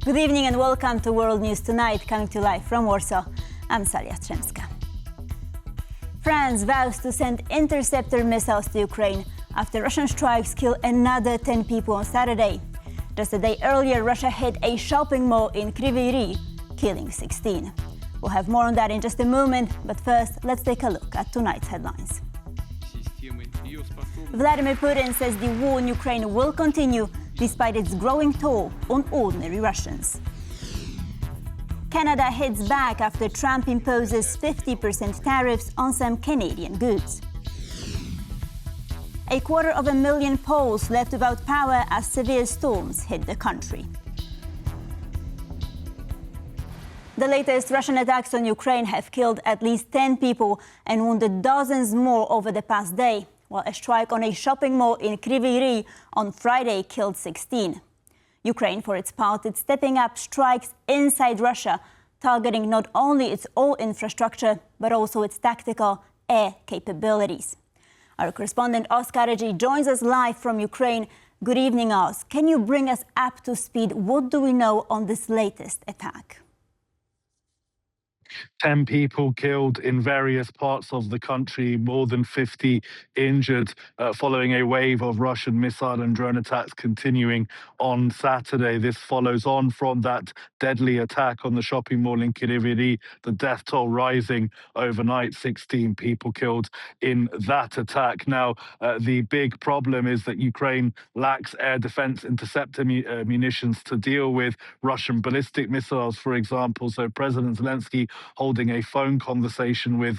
Good evening and welcome to World News Tonight, coming to you live from Warsaw. I'm Salia Strzemska. France vows to send interceptor missiles to Ukraine after Russian strikes kill another 10 people on Saturday. Just a day earlier, Russia hit a shopping mall in Kryvyi Rih, killing 16. We'll have more on that in just a moment, but first, let's take a look at tonight's headlines. Vladimir Putin says the war in Ukraine will continue despite its growing toll on ordinary Russians. Canada hits back after Trump imposes 50% tariffs on some Canadian goods. 250,000 Poles left without power as severe storms hit the country. The latest Russian attacks on Ukraine have killed at least 10 people and wounded dozens more over the past day, while a strike on a shopping mall in Kryvyi Rih on Friday killed 16. Ukraine, for its part, is stepping up strikes inside Russia, targeting not only its oil infrastructure, but also its tactical air capabilities. Our correspondent Oskar Regi joins us live from Ukraine. Good evening, Oz. Can you bring us up to speed? What do we know on this latest attack? 10 people killed in various parts of the country, more than 50 injured, following a wave of Russian missile and drone attacks continuing on Saturday. This follows on from that deadly attack on the shopping mall in Kryvyi Rih, the death toll rising overnight, 16 people killed in that attack. Now, the big problem is that Ukraine lacks air defense interceptor munitions to deal with Russian ballistic missiles, for example. So President Zelensky holding a phone conversation with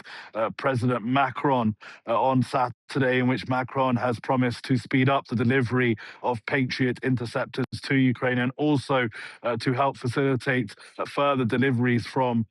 President Macron on Saturday, in which Macron has promised to speed up the delivery of Patriot interceptors to Ukraine and also to help facilitate further deliveries from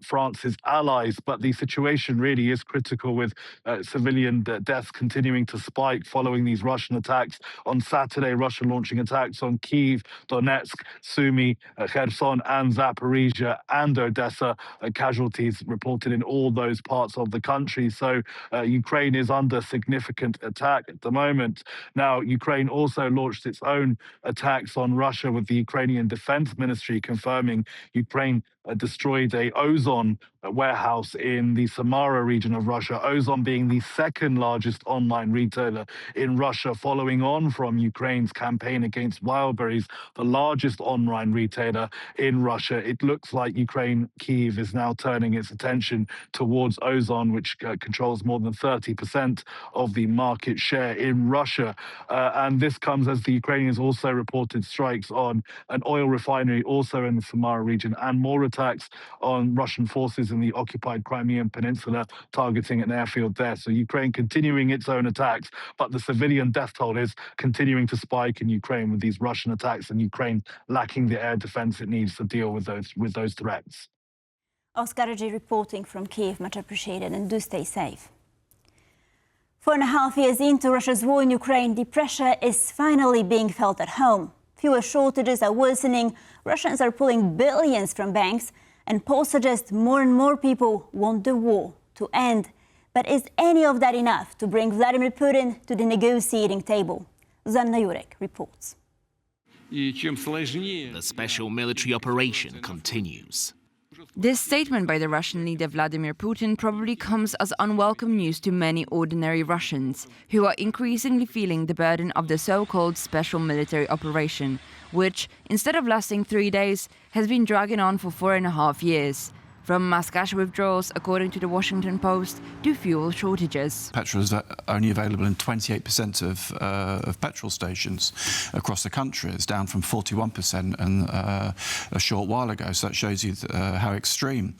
France's allies. But the situation really is critical, with civilian deaths continuing to spike following these Russian attacks. On Saturday, Russia launching attacks on Kyiv, Donetsk, Sumy, Kherson and Zaporizhia and Odessa. Casualties reported in all those parts of the country. So Ukraine is under significant attack at the moment. Now, Ukraine also launched its own attacks on Russia, with the Ukrainian Defense Ministry confirming Ukraine destroyed a Ozon warehouse in the Samara region of Russia, Ozon being the second largest online retailer in Russia, following on from Ukraine's campaign against Wildberries, the largest online retailer in Russia. It looks like Kyiv is now turning its attention towards Ozon, which controls more than 30% of the market share in Russia. And this comes as the Ukrainians also reported strikes on an oil refinery also in the Samara region, and more attacks on Russian forces in the occupied Crimean Peninsula, targeting an airfield there. So Ukraine continuing its own attacks, but the civilian death toll is continuing to spike in Ukraine with these Russian attacks, and Ukraine lacking the air defense it needs to deal with those threats. Oskar Regi reporting from Kyiv. Much appreciated, and do stay safe. 4.5 years into Russia's war in Ukraine, the pressure is finally being felt at home. Fuel shortages are worsening, Russians are pulling billions from banks, and polls suggest more and more people want the war to end. But is any of that enough to bring Vladimir Putin to the negotiating table? Zanna Jurek reports. The special military operation continues. This statement by the Russian leader Vladimir Putin probably comes as unwelcome news to many ordinary Russians, who are increasingly feeling the burden of the so-called special military operation, which, instead of lasting 3 days, has been dragging on for 4.5 years. From mass cash withdrawals, according to the Washington Post, to fuel shortages. Petrol is only available in 28% of petrol stations across the country. It's down from 41% a short while ago. So that shows you how extreme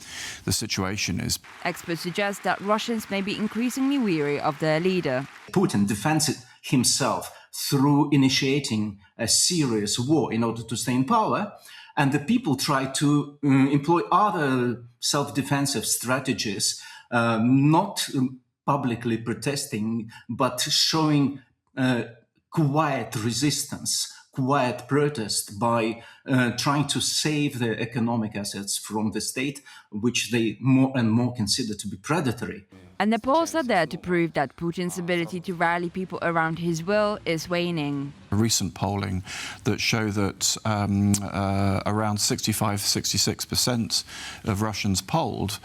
the situation is. Experts suggest that Russians may be increasingly weary of their leader. Putin defends himself through initiating a serious war in order to stay in power. And the people try to employ other self-defensive strategies, not publicly protesting, but showing quiet resistance, quiet protest by trying to save their economic assets from the state, which they more and more consider to be predatory. And the polls are there to prove that Putin's ability to rally people around his will is waning. Recent polling that show that around 65-66% of Russians polled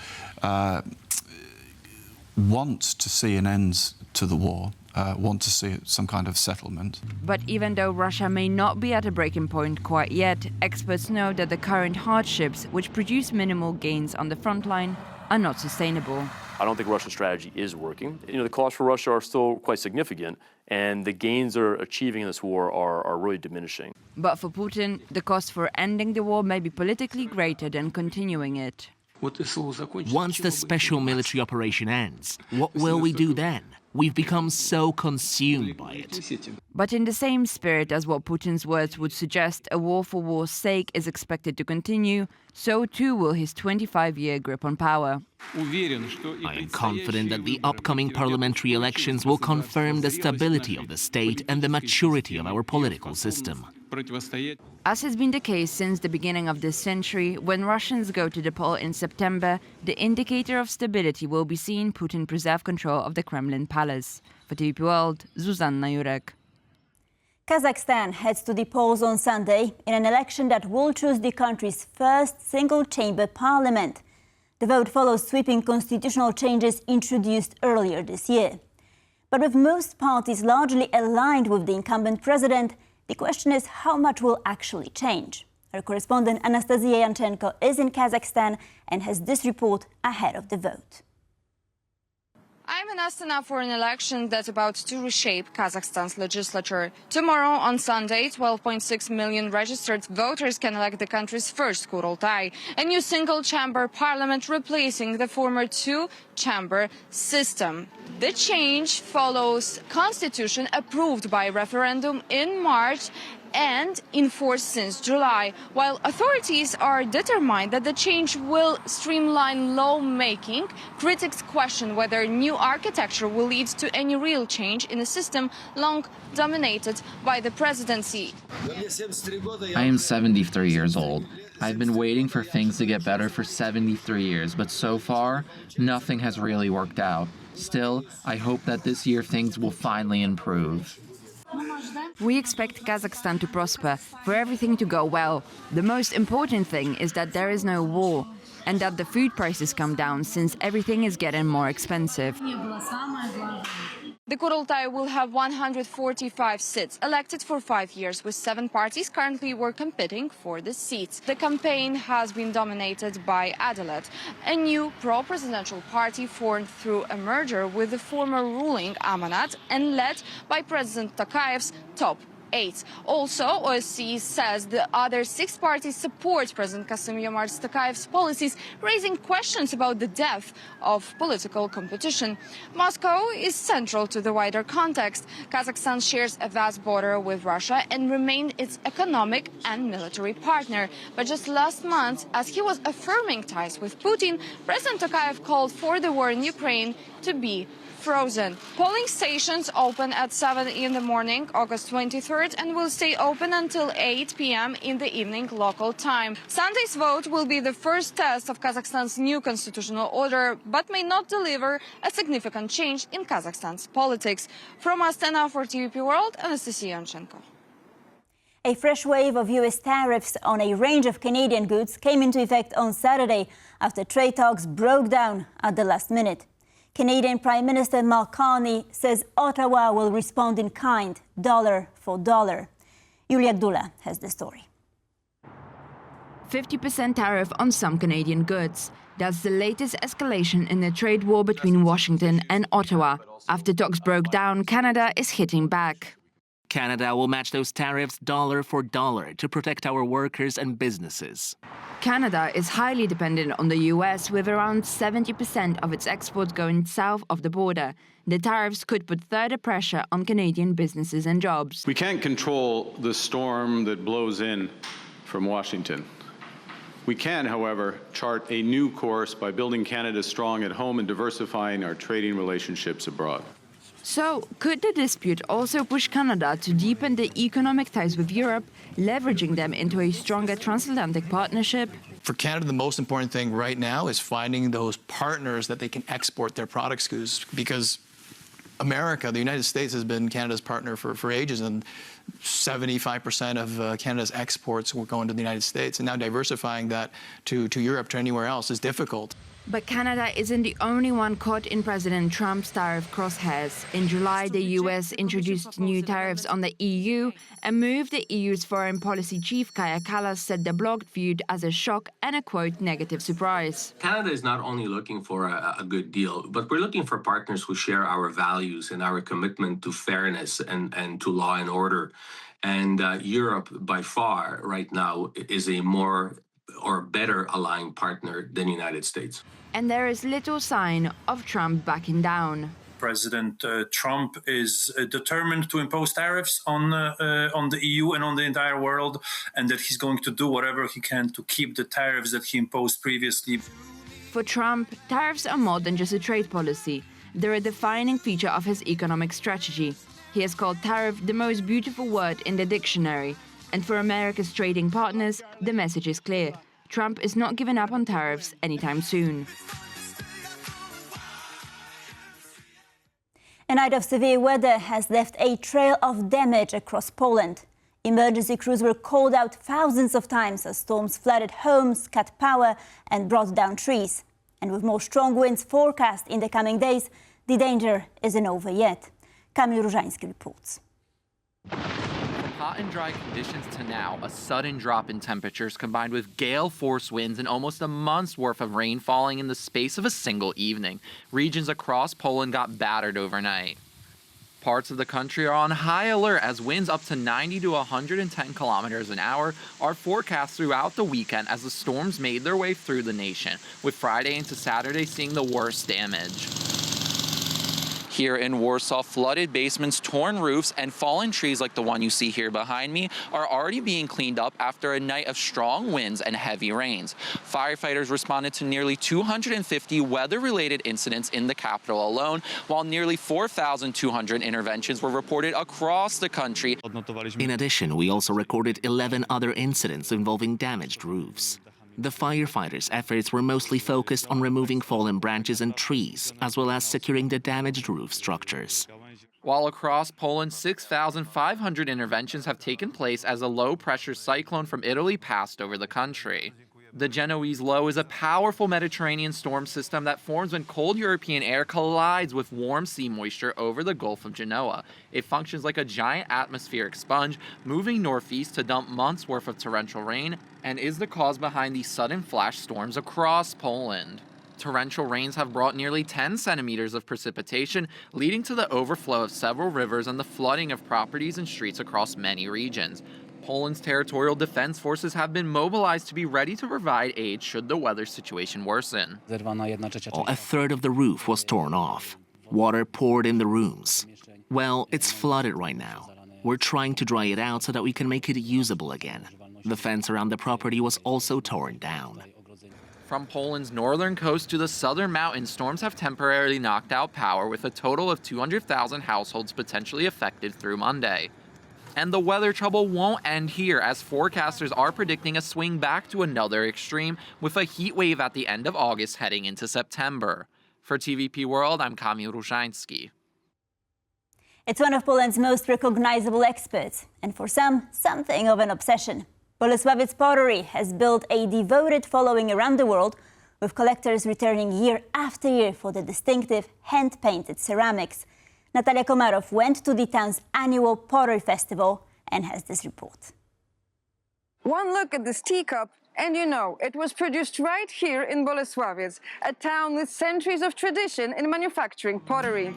want to see an end to the war, want to see some kind of settlement. But even though Russia may not be at a breaking point quite yet, experts know that the current hardships, which produce minimal gains on the front line, are not sustainable. I don't think Russia's strategy is working. The costs for Russia are still quite significant, and the gains they're achieving in this war are really diminishing. But for Putin, the cost for ending the war may be politically greater than continuing it. Once the special military operation ends, what will we do then? We've become so consumed by it. But in the same spirit as what Putin's words would suggest, a war for war's sake is expected to continue, so too will his 25-year grip on power. I am confident that the upcoming parliamentary elections will confirm the stability of the state and the maturity of our political system. As has been the case since the beginning of this century, when Russians go to the poll in September, the indicator of stability will be seeing Putin preserve control of the Kremlin palace. For TVP World, Zuzanna Jurek. Kazakhstan heads to the polls on Sunday in an election that will choose the country's first single-chamber parliament. The vote follows sweeping constitutional changes introduced earlier this year. But with most parties largely aligned with the incumbent president, the question is how much will actually change. Our correspondent Anastasia Yanchenko is in Kazakhstan and has this report ahead of the vote. I'm in Astana for an election that's about to reshape Kazakhstan's legislature. Tomorrow, on Sunday, 12.6 million registered voters can elect the country's first Kurultai, a new single-chamber parliament replacing the former two-chamber system. The change follows constitution approved by referendum in March and in force since July. While authorities are determined that the change will streamline lawmaking, critics question whether new architecture will lead to any real change in a system long dominated by the presidency. I am 73 years old. I've been waiting for things to get better for 73 years, but so far, nothing has really worked out. Still, I hope that this year things will finally improve. We expect Kazakhstan to prosper, for everything to go well. The most important thing is that there is no war and that the food prices come down since everything is getting more expensive. The Kurultai will have 145 seats, elected for 5 years, with 7 parties currently were competing for the seats. The campaign has been dominated by Adalet, a new pro-presidential party formed through a merger with the former ruling Amanat and led by President Tokayev's top 8. Also, OSCE says the other 6 parties support President Kassym-Jomart Tokayev's policies, raising questions about the depth of political competition. Moscow is central to the wider context. Kazakhstan shares a vast border with Russia and remained its economic and military partner. But just last month, as he was affirming ties with Putin, President Tokayev called for the war in Ukraine to be frozen. Polling stations open at 7 in the morning, August 23rd, and will stay open until 8 p.m. in the evening local time. Sunday's vote will be the first test of Kazakhstan's new constitutional order, but may not deliver a significant change in Kazakhstan's politics. From Astana for TVP World, Anastasia Yanchenko. A fresh wave of U.S. tariffs on a range of Canadian goods came into effect on Saturday after trade talks broke down at the last minute. Canadian Prime Minister Mark Carney says Ottawa will respond in kind, dollar for dollar. Yulia Dula has the story. 50% tariff on some Canadian goods. That's the latest escalation in the trade war between Washington and Ottawa. After talks broke down, Canada is hitting back. Canada will match those tariffs dollar for dollar to protect our workers and businesses. Canada is highly dependent on the US, with around 70% of its exports going south of the border. The tariffs could put further pressure on Canadian businesses and jobs. We can't control the storm that blows in from Washington. We can, however, chart a new course by building Canada strong at home and diversifying our trading relationships abroad. So, could the dispute also push Canada to deepen the economic ties with Europe, leveraging them into a stronger transatlantic partnership? For Canada, the most important thing right now is finding those partners that they can export their products to, because America, the United States, has been Canada's partner for ages, and 75% of Canada's exports were going to the United States, and now diversifying that to Europe, to anywhere else, is difficult. But Canada isn't the only one caught in President Trump's tariff crosshairs. In July, the US introduced new tariffs on the EU, a move the EU's foreign policy chief Kaja Kallas said the bloc viewed as a shock and a, quote, negative surprise. Canada is not only looking for a good deal, but we're looking for partners who share our values and our commitment to fairness and to law and order. And Europe, by far, right now, is a more or better aligned partner than the United States. And there is little sign of Trump backing down. President Trump is determined to impose tariffs on the EU and on the entire world, and that he's going to do whatever he can to keep the tariffs that he imposed previously. For Trump, tariffs are more than just a trade policy. They're a defining feature of his economic strategy. He has called tariff the most beautiful word in the dictionary. And for America's trading partners, the message is clear. Trump is not giving up on tariffs anytime soon. A night of severe weather has left a trail of damage across Poland. Emergency crews were called out thousands of times as storms flooded homes, cut power and brought down trees. And with more strong winds forecast in the coming days, the danger isn't over yet. Kamil Różański reports. Hot and dry conditions to now, a sudden drop in temperatures combined with gale-force winds and almost a month's worth of rain falling in the space of a single evening. Regions across Poland got battered overnight. Parts of the country are on high alert as winds up to 90 to 110 kilometers an hour are forecast throughout the weekend as the storms made their way through the nation, with Friday into Saturday seeing the worst damage. Here in Warsaw, flooded basements, torn roofs, and fallen trees like the one you see here behind me are already being cleaned up after a night of strong winds and heavy rains. Firefighters responded to nearly 250 weather-related incidents in the capital alone, while nearly 4,200 interventions were reported across the country. In addition, we also recorded 11 other incidents involving damaged roofs. The firefighters' efforts were mostly focused on removing fallen branches and trees, as well as securing the damaged roof structures. While across Poland, 6,500 interventions have taken place as a low-pressure cyclone from Italy passed over the country. The Genoese low is a powerful Mediterranean storm system that forms when cold European air collides with warm sea moisture over the Gulf of Genoa. It functions like a giant atmospheric sponge, moving northeast to dump months' worth of torrential rain, and is the cause behind these sudden flash storms across Poland. Torrential rains have brought nearly 10 centimeters of precipitation, leading to the overflow of several rivers and the flooding of properties and streets across many regions. Poland's territorial defense forces have been mobilized to be ready to provide aid should the weather situation worsen. A third of the roof was torn off. Water poured in the rooms. Well, it's flooded right now. We're trying to dry it out so that we can make it usable again. The fence around the property was also torn down. From Poland's northern coast to the southern mountains, storms have temporarily knocked out power, with a total of 200,000 households potentially affected through Monday. And the weather trouble won't end here, as forecasters are predicting a swing back to another extreme, with a heat wave at the end of August heading into September. For TVP World, I'm Kamil Różański. It's one of Poland's most recognizable experts, and for some, something of an obsession. Boleslawiec pottery has built a devoted following around the world, with collectors returning year after year for the distinctive hand-painted ceramics. Natalia Komarow went to the town's annual pottery festival and has this report. One look at this teacup and you know it was produced right here in Boleslawiec, a town with centuries of tradition in manufacturing pottery.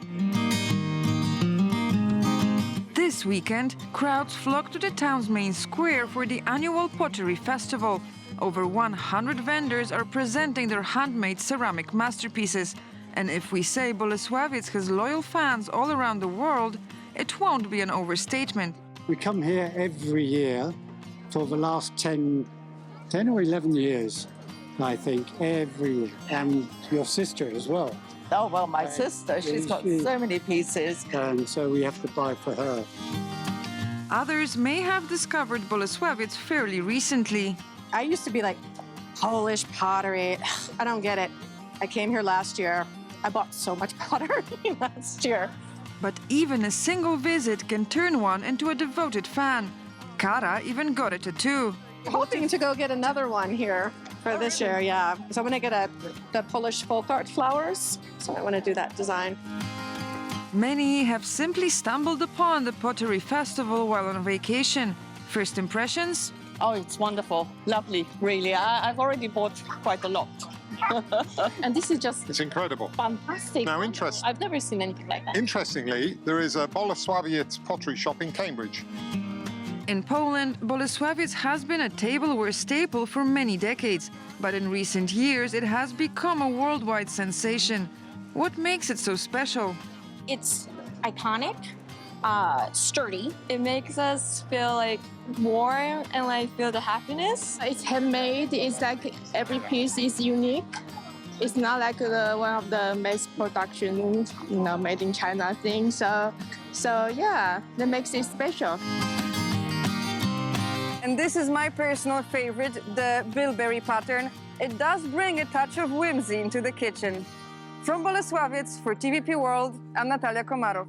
This weekend, crowds flocked to the town's main square for the annual pottery festival. Over 100 vendors are presenting their handmade ceramic masterpieces. And if we say Boleslawiec has loyal fans all around the world, it won't be an overstatement. We come here every year for the last 10 or 11 years, I think, every year. And your sister as well. Oh, well, my sister, she's got so many pieces. And so we have to buy for her. Others may have discovered Boleslawiec fairly recently. I used to be like, Polish pottery, I don't get it. I came here last year. I bought so much pottery last year. But even a single visit can turn one into a devoted fan. Kara even got a tattoo. Hoping to go get another one here for this year, yeah. So I'm gonna get the Polish folk art flowers. So I wanna do that design. Many have simply stumbled upon the Pottery Festival while on vacation. First impressions? Oh, it's wonderful. Lovely, really. I've already bought quite a lot. And this is just... It's incredible. Fantastic. Now, interesting. I've never seen anything like that. Interestingly, there is a Boleslawiec pottery shop in Cambridge. In Poland, Boleslawiec has been a tableware staple for many decades, but in recent years it has become a worldwide sensation. What makes it so special? It's iconic, sturdy. It makes us feel like warm and like feel the happiness. It's handmade. It's like every piece is unique. It's not like one of the mass production, made in China thing. So yeah, that makes it special. And this is my personal favorite, the bilberry pattern. It does bring a touch of whimsy into the kitchen. From Boleslawiec for TVP World, I'm Natalia Komarov.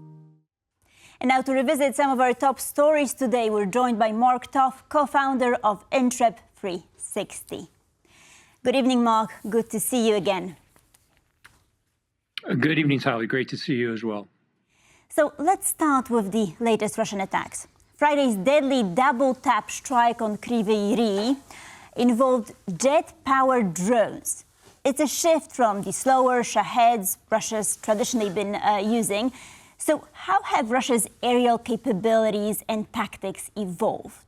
And now to revisit some of our top stories today, we're joined by Mark Toff, co-founder of Intrep 360. Good evening, Mark. Good to see you again. Good evening, Sally. Great to see you as well. So let's start with the latest Russian attacks. Friday's deadly double-tap strike on Kryvyi Rih involved jet-powered drones. It's a shift from the slower Shaheds Russia's traditionally been using. So how have Russia's aerial capabilities and tactics evolved?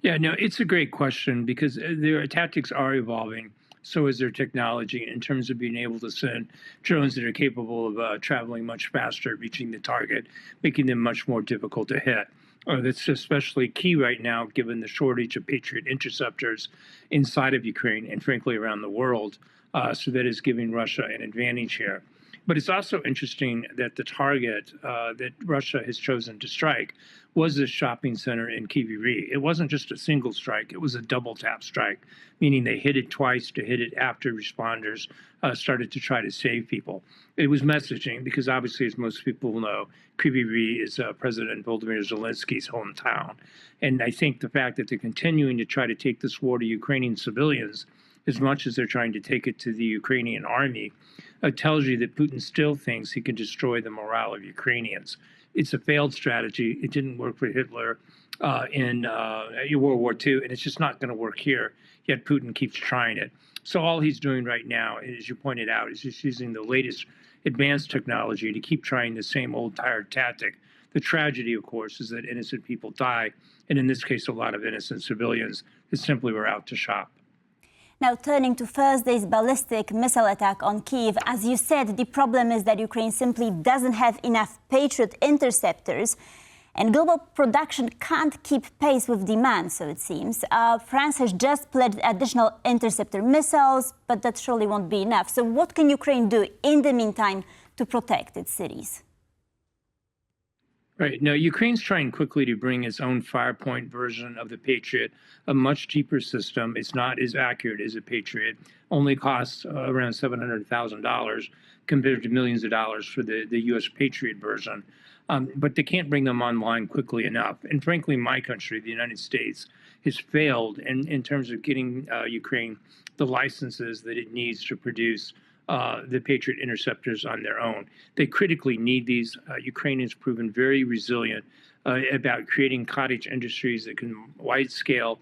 Yeah, no, it's a great question because their tactics are evolving. So is their technology in terms of being able to send drones that are capable of traveling much faster, reaching the target, making them much more difficult to hit. That's especially key right now, given the shortage of Patriot interceptors inside of Ukraine and frankly around the world. So that is giving Russia an advantage here. But it's also interesting that the target that Russia has chosen to strike was this shopping center in Kryvyi Rih. It wasn't just a single strike, it was a double tap strike, meaning they hit it twice to hit it after responders started to try to save people. It was messaging because obviously, as most people know, Kryvyi Rih is President Vladimir Zelensky's hometown. And I think the fact that they're continuing to try to take this war to Ukrainian civilians as much as they're trying to take it to the Ukrainian army tells you that Putin still thinks he can destroy the morale of Ukrainians. It's a failed strategy. It didn't work for Hitler in World War II, and it's just not going to work here. Yet Putin keeps trying it. So all he's doing right now, as you pointed out, is just using the latest advanced technology to keep trying the same old tired tactic. The tragedy, of course, is that innocent people die, and in this case, a lot of innocent civilians that simply were out to shop. Now, turning to Thursday's ballistic missile attack on Kyiv, as you said, the problem is that Ukraine simply doesn't have enough Patriot interceptors, and global production can't keep pace with demand, so it seems. France has just pledged additional interceptor missiles, but that surely won't be enough. So what can Ukraine do in the meantime to protect its cities? Right. Now, Ukraine's trying quickly to bring its own Firepoint version of the Patriot, a much cheaper system. It's not as accurate as a Patriot, only costs around $700,000 compared to millions of dollars for the U.S. Patriot version. But they can't bring them online quickly enough. And frankly, my country, the United States, has failed in terms of getting Ukraine the licenses that it needs to produce the Patriot interceptors on their own. They critically need these. Ukraine has proven very resilient about creating cottage industries that can wide scale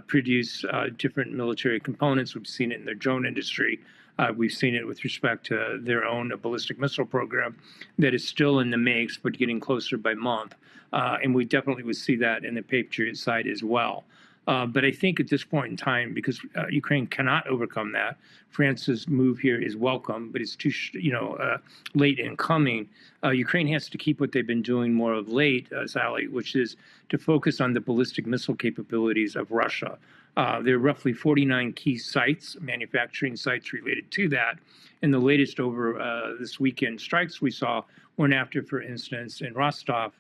produce different military components. We've seen it in their drone industry. We've seen it with respect to their own ballistic missile program that is still in the makes, but getting closer by month. And we definitely would see that in the Patriot side as well. But I think at this point in time, because Ukraine cannot overcome that, France's move here is welcome, but it's too, late in coming. Ukraine has to keep what they've been doing more of late, Sally, which is to focus on the ballistic missile capabilities of Russia. There are roughly 49 key sites, manufacturing sites related to that. And the latest over this weekend strikes we saw went after, for instance, in Rostov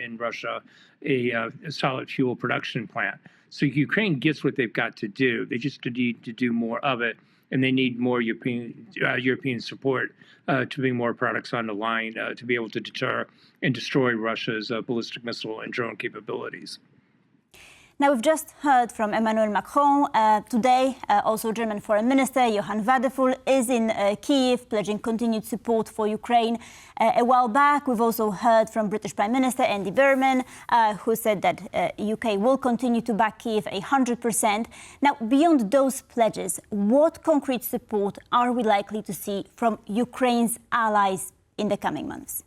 in Russia, a solid fuel production plant. So Ukraine gets what they've got to do. They just need to do more of it, and they need more European support to bring more products on the line to be able to deter and destroy Russia's ballistic missile and drone capabilities. Now, we've just heard from Emmanuel Macron. Today, also German Foreign Minister Johann Wadephul is in Kyiv, pledging continued support for Ukraine. A while back, we've also heard from British Prime Minister Andy Burnham, who said that UK will continue to back Kyiv 100%. Now, beyond those pledges, what concrete support are we likely to see from Ukraine's allies in the coming months?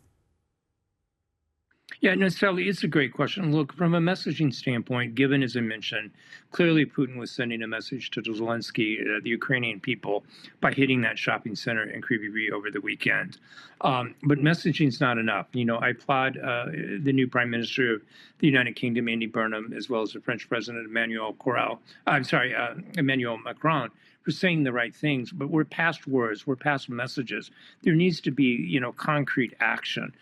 Yeah, no, Sally, it's a great question. Look, from a messaging standpoint, given, as I mentioned, clearly Putin was sending a message to Zelensky, the Ukrainian people, by hitting that shopping center in Kryvyi Rih over the weekend. But messaging is not enough. I applaud the new Prime Minister of the United Kingdom, Andy Burnham, as well as the French President, Emmanuel Macron, for saying the right things, but we're past words, we're past messages. There needs to be, concrete action.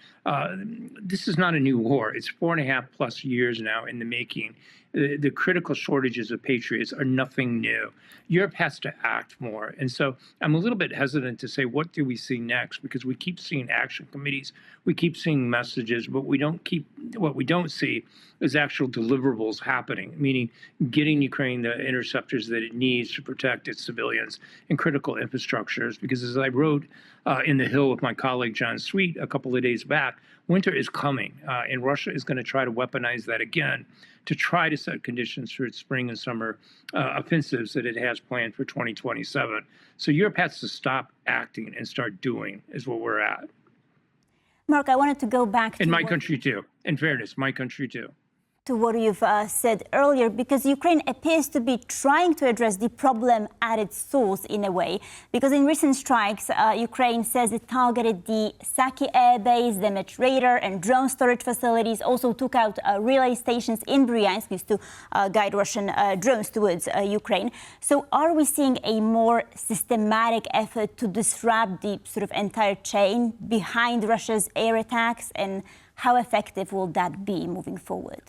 This is not a new war. It's 4.5+ years now in the making. The critical shortages of patriots are nothing new. Europe has to act more. And so I'm a little bit hesitant to say, what do we see next? Because we keep seeing action committees, we keep seeing messages, but what we don't see is actual deliverables happening, meaning getting Ukraine the interceptors that it needs to protect its civilians and critical infrastructures. Because as I wrote in The Hill with my colleague John Sweet a couple of days back, winter is coming, and Russia is going to try to weaponize that again to try to set conditions for its spring and summer offensives that it has planned for 2027. So Europe has to stop acting and start doing, is what we're at. Mark, I wanted to go back to... In my country too. In fairness, my country too. To what you've said earlier, because Ukraine appears to be trying to address the problem at its source in a way. Because in recent strikes, Ukraine says it targeted the Saki air base, damaged radar and drone storage facilities, also took out relay stations in Bryansk used to guide Russian drones towards Ukraine. So are we seeing a more systematic effort to disrupt the sort of entire chain behind Russia's air attacks? And how effective will that be moving forward?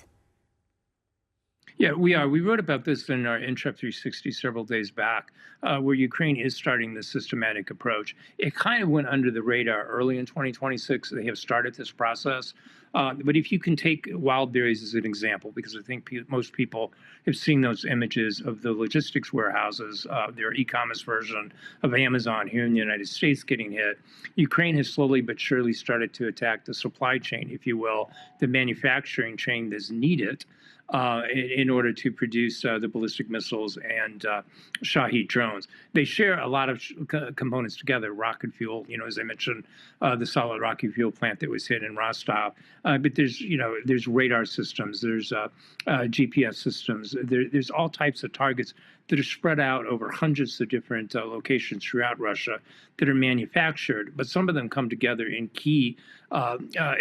Yeah, we are. We wrote about this in our Intrep 360 several days back, where Ukraine is starting this systematic approach. It kind of went under the radar early in 2026. They have started this process. But if you can take wild berries as an example, because I think most people have seen those images of the logistics warehouses, their e-commerce version of Amazon here in the United States getting hit, Ukraine has slowly but surely started to attack the supply chain, if you will, the manufacturing chain that's needed in order to produce the ballistic missiles and Shahed drones. They share a lot of components together, rocket fuel, as I mentioned, the solid rocket fuel plant that was hit in Rostov. But there's radar systems, there's GPS systems, there's all types of targets that are spread out over hundreds of different locations throughout Russia that are manufactured, but some of them come together in key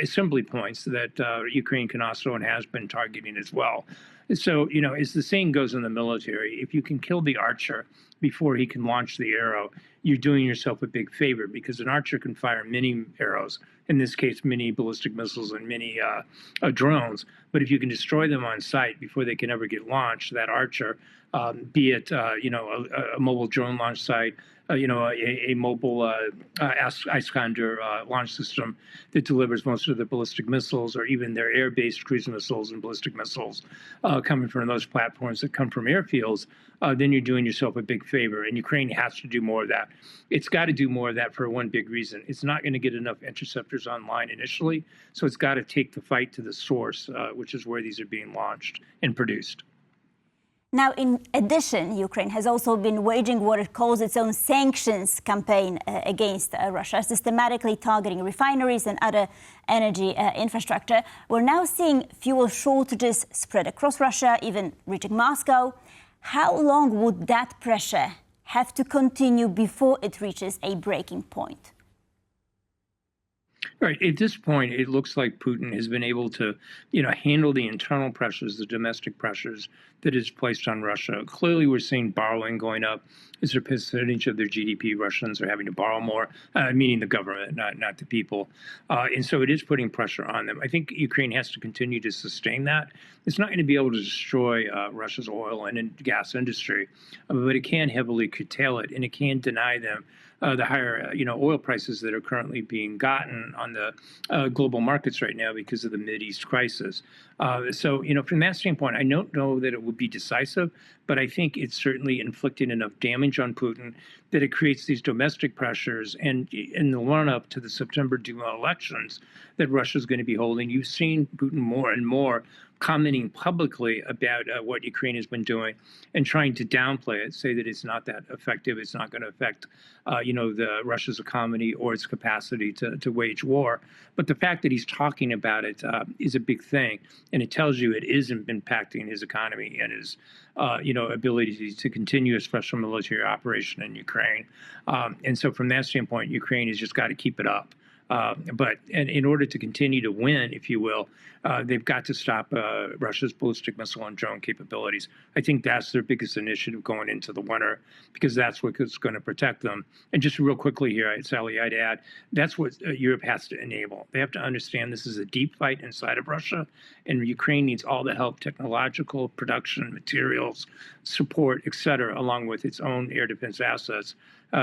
assembly points that Ukraine can also and has been targeting as well. So, as the saying goes in the military, if you can kill the archer before he can launch the arrow, you're doing yourself a big favor, because an archer can fire many arrows, in this case, many ballistic missiles and many drones. But if you can destroy them on site before they can ever get launched, that archer, be it, a mobile drone launch site, a mobile Iskander launch system that delivers most of the ballistic missiles, or even their air-based cruise missiles and ballistic missiles coming from those platforms that come from airfields, then you're doing yourself a big favor. And Ukraine has to do more of that. It's got to do more of that for one big reason. It's not going to get enough interceptors online initially, so it's got to take the fight to the source, which is where these are being launched and produced. Now, in addition, Ukraine has also been waging what it calls its own sanctions campaign against Russia, systematically targeting refineries and other energy infrastructure. We're now seeing fuel shortages spread across Russia, even reaching Moscow. How long would that pressure have to continue before it reaches a breaking point? Right. At this point, it looks like Putin has been able to, handle the internal pressures, the domestic pressures that is placed on Russia. Clearly, we're seeing borrowing going up as a percentage of their GDP. Russians are having to borrow more, meaning the government, not the people. And so it is putting pressure on them. I think Ukraine has to continue to sustain that. It's not going to be able to destroy Russia's oil and gas industry, but it can heavily curtail it, and it can deny them the higher, oil prices that are currently being gotten on the global markets right now because of the Mideast crisis. So, from that standpoint, I don't know that it would be decisive, but I think it's certainly inflicting enough damage on Putin that it creates these domestic pressures. And in the run-up to the September Duma elections that Russia's going to be holding, you've seen Putin more and more commenting publicly about what Ukraine has been doing and trying to downplay it, say that it's not that effective, it's not going to affect, the Russia's economy or its capacity to wage war. But the fact that he's talking about it is a big thing, and it tells you it is impacting his economy and his, ability to continue a special military operation in Ukraine. And so from that standpoint, Ukraine has just got to keep it up. But in order to continue to win, if you will, they've got to stop Russia's ballistic missile and drone capabilities. I think that's their biggest initiative going into the winter, because that's what's going to protect them. And just real quickly here, Sally, I'd add, that's what Europe has to enable. They have to understand this is a deep fight inside of Russia, and Ukraine needs all the help, technological, production, materials, support, et cetera, along with its own air defense assets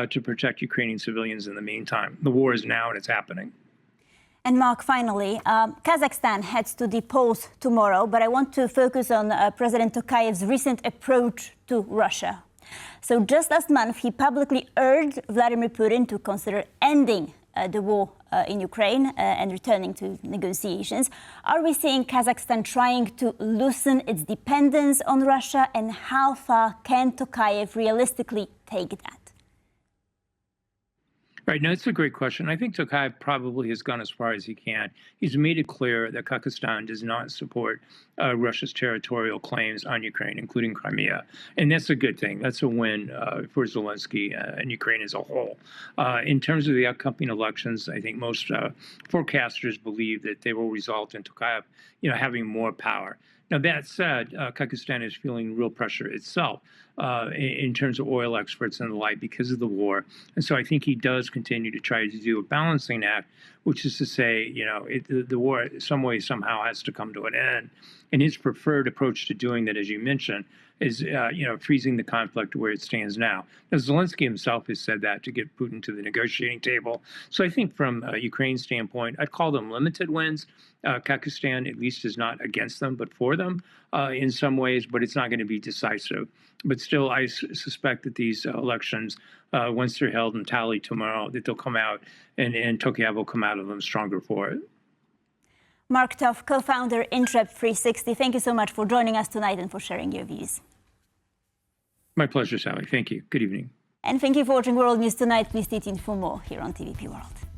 to protect Ukrainian civilians in the meantime. The war is now and it's happening. And Mark, finally, Kazakhstan heads to the polls tomorrow, but I want to focus on President Tokayev's recent approach to Russia. So just last month, he publicly urged Vladimir Putin to consider ending the war in Ukraine and returning to negotiations. Are we seeing Kazakhstan trying to loosen its dependence on Russia, and how far can Tokayev realistically take that? Right. No, it's a great question. I think Tokayev probably has gone as far as he can. He's made it clear that Kazakhstan does not support Russia's territorial claims on Ukraine, including Crimea. And that's a good thing. That's a win for Zelensky and Ukraine as a whole. In terms of the upcoming elections, I think most forecasters believe that they will result in Tokayev, having more power. Now, that said, Kazakhstan is feeling real pressure itself in terms of oil exports and the like because of the war. And so I think he does continue to try to do a balancing act, which is to say, the war in some way somehow has to come to an end. And his preferred approach to doing that, as you mentioned, is, freezing the conflict where it stands now. Now, Zelensky himself has said that to get Putin to the negotiating table. So I think from Ukraine's standpoint, I'd call them limited wins. Kazakhstan, at least, is not against them, but for them in some ways, but it's not going to be decisive. But still, I suspect that these elections, once they're held and tallied tomorrow, that they'll come out and Tokayev will come out of them stronger for it. Mark Toff, co-founder Intrep 360, thank you so much for joining us tonight and for sharing your views. My pleasure, Sally. Thank you. Good evening. And thank you for watching World News Tonight. Please stay tuned for more here on TVP World.